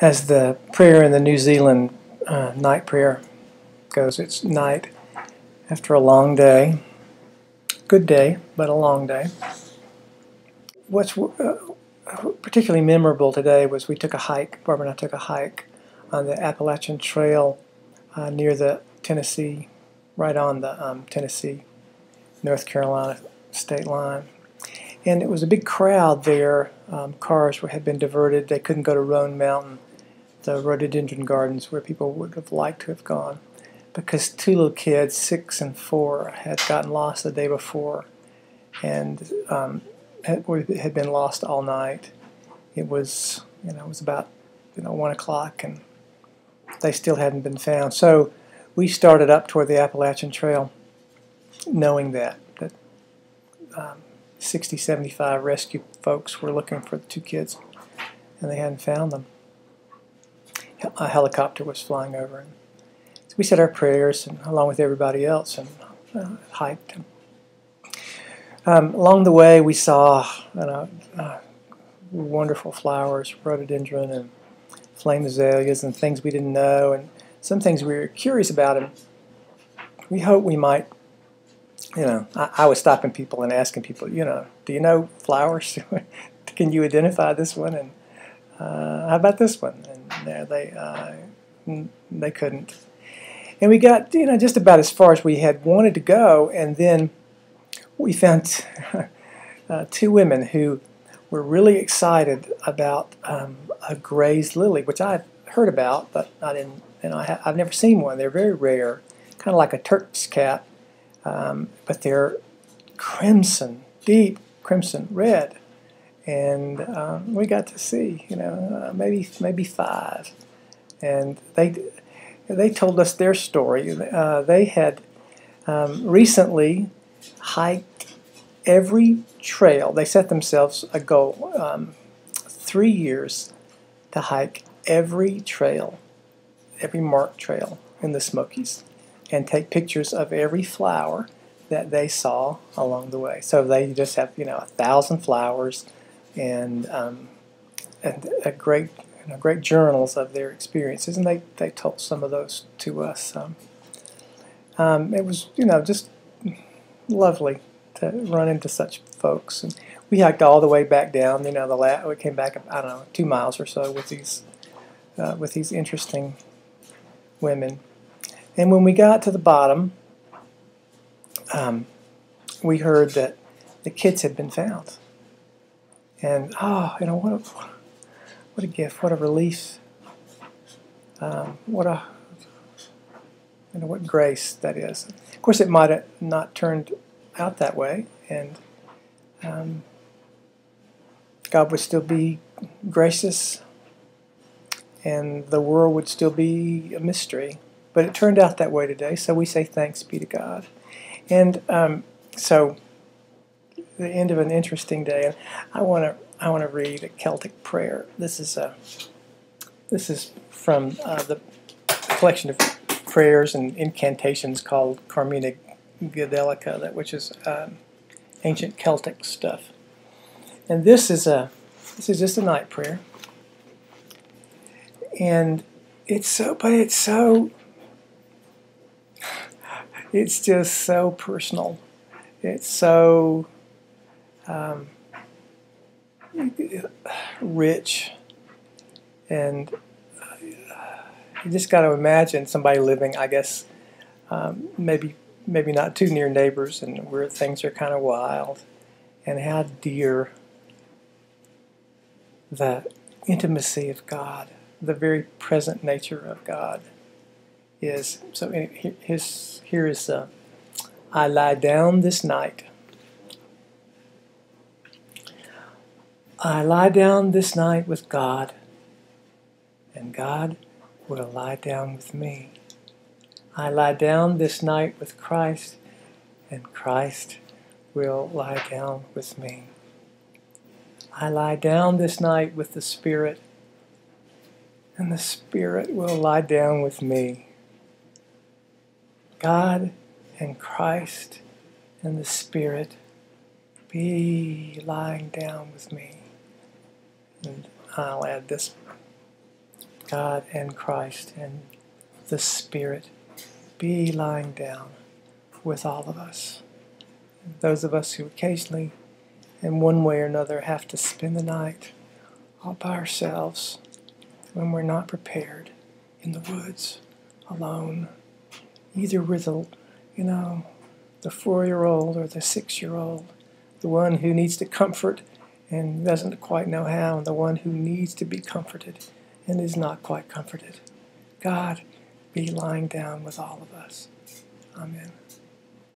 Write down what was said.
As the prayer in the New Zealand night prayer goes, it's night after a long day. Good day, but a long day. What's particularly memorable today was we took a hike. Barbara and I took a hike on the Appalachian Trail near the Tennessee, right on the Tennessee-North Carolina state line. And it was a big crowd there. Cars had been diverted. They couldn't go to Roan Mountain, the rhododendron gardens where people would have liked to have gone, because two little kids, 6 and 4, had gotten lost the day before and had been lost all night. It was, it was about 1 o'clock, and they still hadn't been found. So we started up toward the Appalachian Trail, knowing that 60, 75 rescue folks were looking for the 2 kids, and they hadn't found them. A helicopter was flying over, and so we said our prayers, and along with everybody else, and hiked. Along the way, we saw wonderful flowers, rhododendron and flame azaleas, and things we didn't know, and some things we were curious about, and we hoped we might. I was stopping people and asking people, do you know flowers? Can you identify this one? And how about this one? And they couldn't. And we got just about as far as we had wanted to go, and then we found 2 women who were really excited about a grazed lily, which I've heard about, but I didn't. I've never seen one. They're very rare, kind of like a Turk's cap, but they're crimson, deep crimson red. And we got to see, maybe 5, and they told us their story. They had recently hiked every trail. They set themselves a goal, 3 years, to hike every trail, every marked trail in the Smokies, and take pictures of every flower that they saw along the way. So they just have 1,000 flowers. And great journals of their experiences, and they told some of those to us. It was just lovely to run into such folks, and we hiked all the way back down. We came back 2 miles or so with these interesting women, and when we got to the bottom, we heard that the kids had been found. And what a gift! What a relief! What grace that is. Of course, it might have not turned out that way, and God would still be gracious, and the world would still be a mystery. But it turned out that way today, so we say thanks be to God. And so. The end of an interesting day, and I want to read a Celtic prayer. This is from the collection of prayers and incantations called Carmina Gadelica, which is ancient Celtic stuff. And this is just a night prayer, and it's just so personal. It's so rich, and you just got to imagine somebody living, I guess, maybe not too near neighbors, and where things are kind of wild, and how dear the intimacy of God, the very present nature of God is. So here is I lie down this night. I lie down this night with God, and God will lie down with me. I lie down this night with Christ, and Christ will lie down with me. I lie down this night with the Spirit, and the Spirit will lie down with me. God and Christ and the Spirit be lying down with me. And I'll add this God and Christ and the Spirit be lying down with all of us. Those of us who occasionally, in one way or another, have to spend the night all by ourselves when we're not prepared in the woods, alone, either with the 4-year-old or the 6-year-old, the one who needs to comfort and doesn't quite know how, and the one who needs to be comforted and is not quite comforted. God be lying down with all of us. Amen.